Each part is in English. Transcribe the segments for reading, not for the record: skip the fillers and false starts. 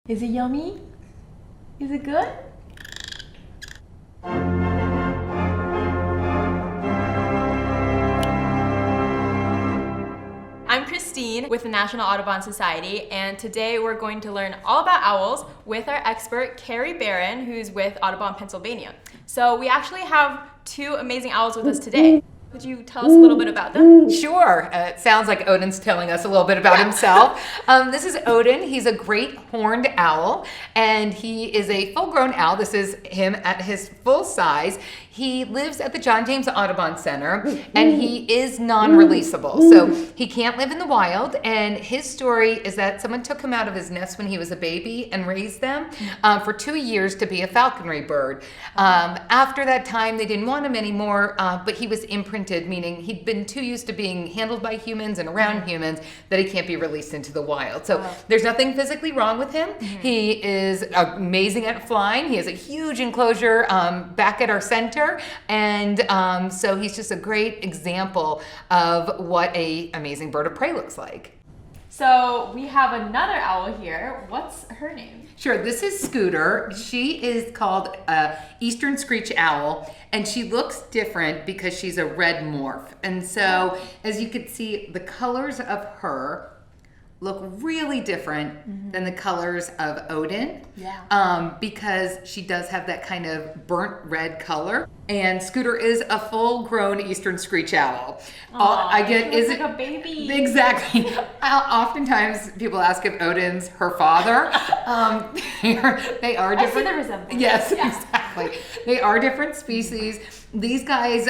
Is it yummy? Is it good? I'm Christine with the National Audubon Society, and today we're going to learn all about owls with our expert Carrie Barron, who's with Audubon Pennsylvania. So we actually have two amazing owls with us today. Could you tell us a little bit about them? Sure. It sounds like Oden's telling us a little bit about himself. This is Oden. He's a great horned owl, and he is a full-grown owl. This is him at his full size. He lives at the John James Audubon Center, and he is non-releasable. So he can't live in the wild, and his story is that someone took him out of his nest when he was a baby and raised them for 2 years to be a falconry bird. After that time, they didn't want him anymore, but he was imprinted, meaning he'd been too used to being handled by humans and around humans that he can't be released into the wild. So there's nothing physically wrong with him. He is amazing at flying. He has a huge enclosure back at our center. And so he's just a great example of what an amazing bird of prey looks like. So we have another owl here. What's her name? Sure, this is Scooter. She is called Eastern Screech Owl, and she looks different because she's a red morph. And so, as you can see, the colors of her look really different than the colors of Oden, because she does have that kind of burnt red color. And Scooter is a full-grown Eastern Screech Owl. Is it like a baby? Exactly. Oftentimes people ask if Oden's her father. They are different. I see the resemblance. Yes, exactly. They are different species. These guys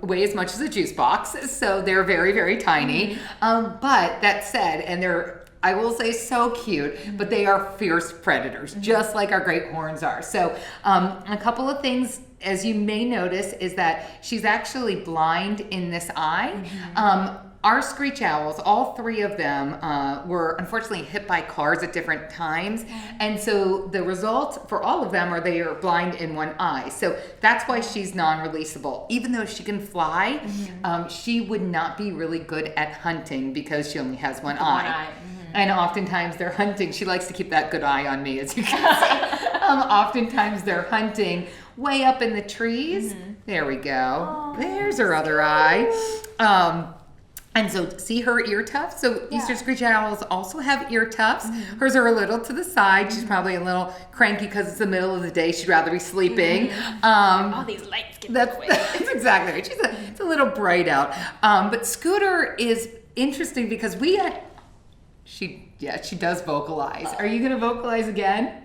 weigh as much as a juice box, so they're very, very tiny. But that said, and they're, I will say, so cute, but they are fierce predators, just like our great horns are. So a couple of things, as you may notice, is that she's actually blind in this eye. Our screech owls, all three of them, were unfortunately hit by cars at different times. And so the result for all of them are they are blind in one eye. So that's why she's non-releasable. Even though she can fly, she would not be really good at hunting because she only has one eye. And oftentimes they're hunting. She likes to keep that good eye on me, as you can see. Oftentimes they're hunting way up in the trees. There we go. There's her other eye. And so see her ear tufts? So Eastern Screech Owls also have ear tufts. Hers are a little to the side. She's probably a little cranky because it's the middle of the day. She'd rather be sleeping. All these lights get away. That's exactly right. It's a little bright out. But Scooter is interesting because she does vocalize. Are you gonna vocalize again?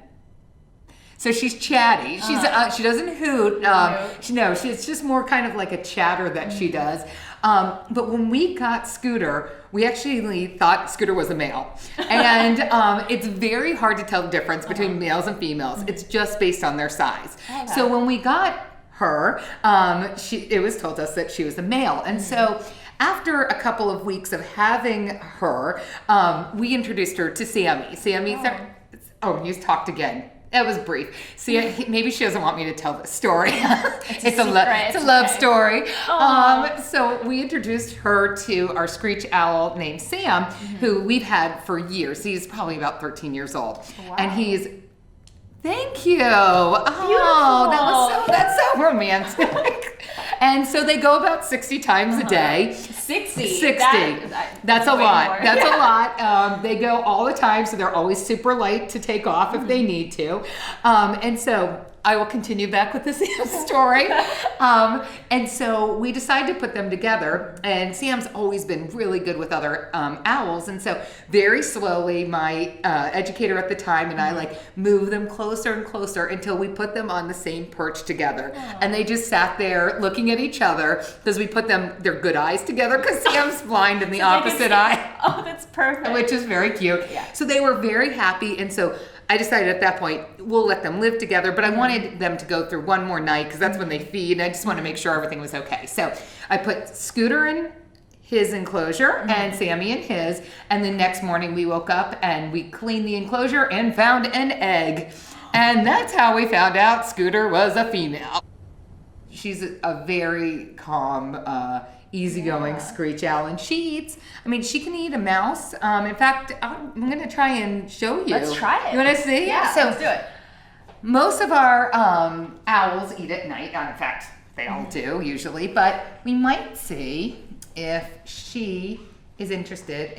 So she's chatty. She doesn't hoot. It's just more kind of like a chatter that she does. But when we got Scooter, we actually thought Scooter was a male. And it's very hard to tell the difference between males and females. It's just based on their size. So when we got her, it was told us that she was a male. And so after a couple of weeks of having her, we introduced her to Sammy. You talked again. That was brief. See, maybe she doesn't want me to tell this story. It's a love story. So we introduced her to our screech owl named Sam, who we've had for years. He's probably about 13 years old. Wow. And thank you. Oh, that's so romantic. And so they go about 60 times a day. 60? That's a lot. That's a lot. They go all the time, so they're always super light to take off if they need to. And so I will continue back with the Sam story. And so we decided to put them together, and Sam's always been really good with other owls. And so very slowly, my educator at the time and I move them closer and closer until we put them on the same perch together. And they just sat there looking at each other because we put their good eyes together because Sam's blind in the opposite eye. Oh, that's perfect. Which is very cute. Yeah. So they were very happy. And so I decided at that point, we'll let them live together, but I wanted them to go through one more night because that's when they feed, and I just want to make sure everything was okay. So I put Scooter in his enclosure and Sammy in his, and the next morning we woke up and we cleaned the enclosure and found an egg. And that's how we found out Scooter was a female. She's a very calm, easygoing Screech Owl. And she eats, she can eat a mouse. In fact, I'm going to try and show you. Let's try it. You want to see? Yeah, let's do it. Most of our owls eat at night. In fact, they all do usually. But we might see if she is interested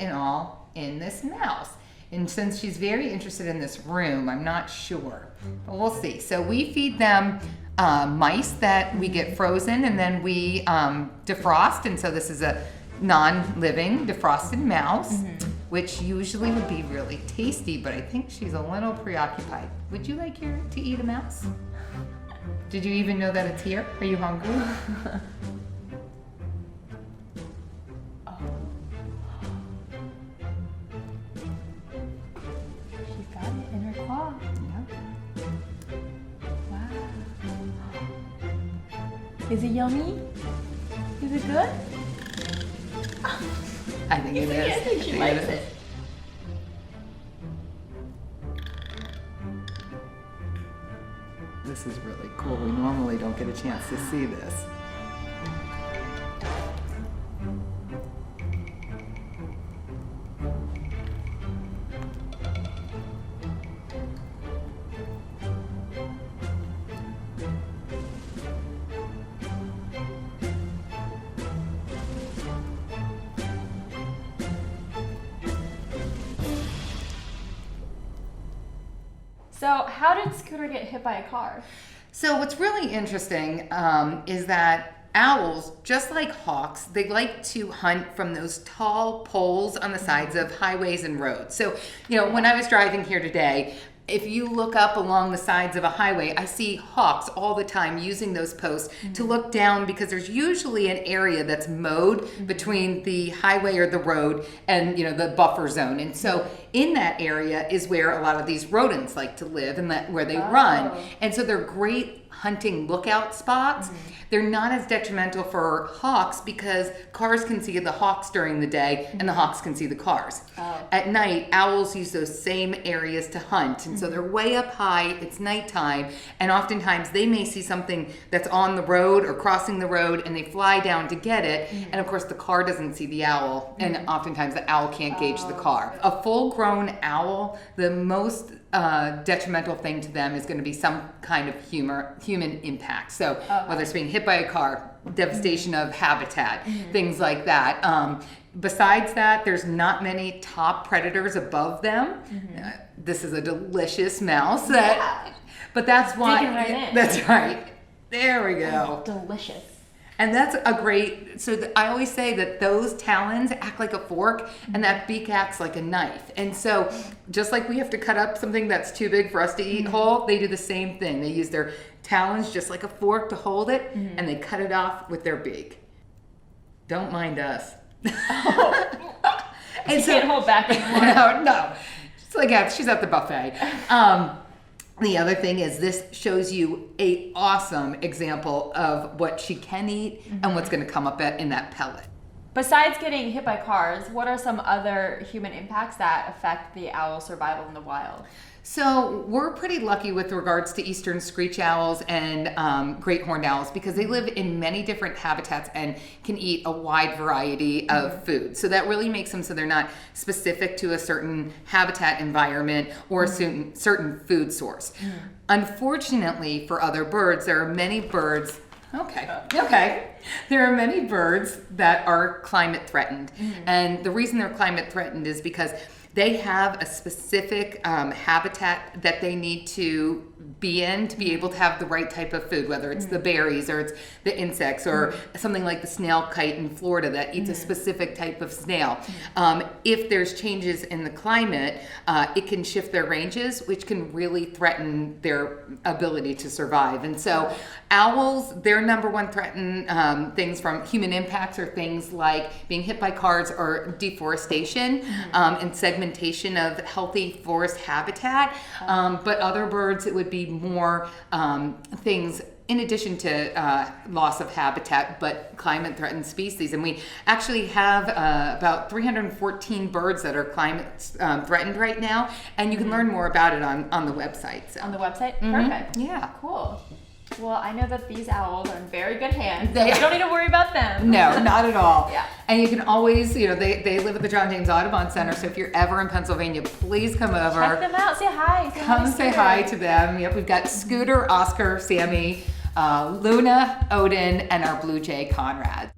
in this mouse. And since she's very interested in this room, I'm not sure. But we'll see. So we feed them mice that we get frozen and then we defrost. And so this is a non-living defrosted mouse, which usually would be really tasty, but I think she's a little preoccupied. Would you like to eat a mouse? Did you even know that it's here? Are you hungry? Is it yummy? Is it good? I think it is. I think she likes it. This is really cool. We normally don't get a chance to see this. So how did Scooter get hit by a car? So what's really interesting is that owls, just like hawks, they like to hunt from those tall poles on the sides of highways and roads. So, when I was driving here today, if you look up along the sides of a highway, I see hawks all the time using those posts to look down because there's usually an area that's mowed between the highway or the road and the buffer zone. And so in that area is where a lot of these rodents like to live and where they run. And so they're great hunting lookout spots. They're not as detrimental for hawks because cars can see the hawks during the day and the hawks can see the cars. At night, owls use those same areas to hunt. And so they're way up high, it's nighttime, and oftentimes they may see something that's on the road or crossing the road and they fly down to get it. And of course the car doesn't see the owl and oftentimes the owl can't gauge the car. A full-grown owl, the most detrimental thing to them is going to be some kind of human impact. So whether it's being hit by a car, devastation of habitat, things like that. Besides that, there's not many top predators above them. This is a delicious mouse. But that's why. Digging right in. That's right. There we go. Delicious. And that's a great, I always say that those talons act like a fork and that beak acts like a knife. And so just like we have to cut up something that's too big for us to eat whole, they do the same thing. They use their talons just like a fork to hold it and they cut it off with their beak. Don't mind us. And you can't hold back anymore. No. It's like she's at the buffet. The other thing is this shows you an awesome example of what she can eat and what's going to come up in that pellet. Besides getting hit by cars, what are some other human impacts that affect the owl's survival in the wild? So we're pretty lucky with regards to eastern screech owls and great horned owls because they live in many different habitats and can eat a wide variety of food. So that really makes them so they're not specific to a certain habitat environment or a certain food source. Unfortunately for other birds, there are many birds there are many birds that are climate threatened. And the reason they're climate threatened is because they have a specific habitat that they need to be in to be able to have the right type of food, whether it's the berries or it's the insects or something like the snail kite in Florida that eats a specific type of snail. If there's changes in the climate, it can shift their ranges, which can really threaten their ability to survive. And so owls, their number one threatened things from human impacts are things like being hit by cars or deforestation and segmentation of healthy forest habitat. But other birds, it would be more things in addition to loss of habitat, but climate threatened species. And we actually have about 314 birds that are climate threatened right now. And you can learn more about it on the website. So. On the website? Perfect. Yeah. Cool. Well, I know that these owls are in very good hands. They so we don't need to worry about them. No, not at all. Yeah. And you can always, they live at the John James Audubon Center, so if you're ever in Pennsylvania, please come over. Check them out. Say hi. Come say hi to them. Yep, we've got Scooter, Oscar, Sammy, Luna, Oden, and our Blue Jay, Conrad.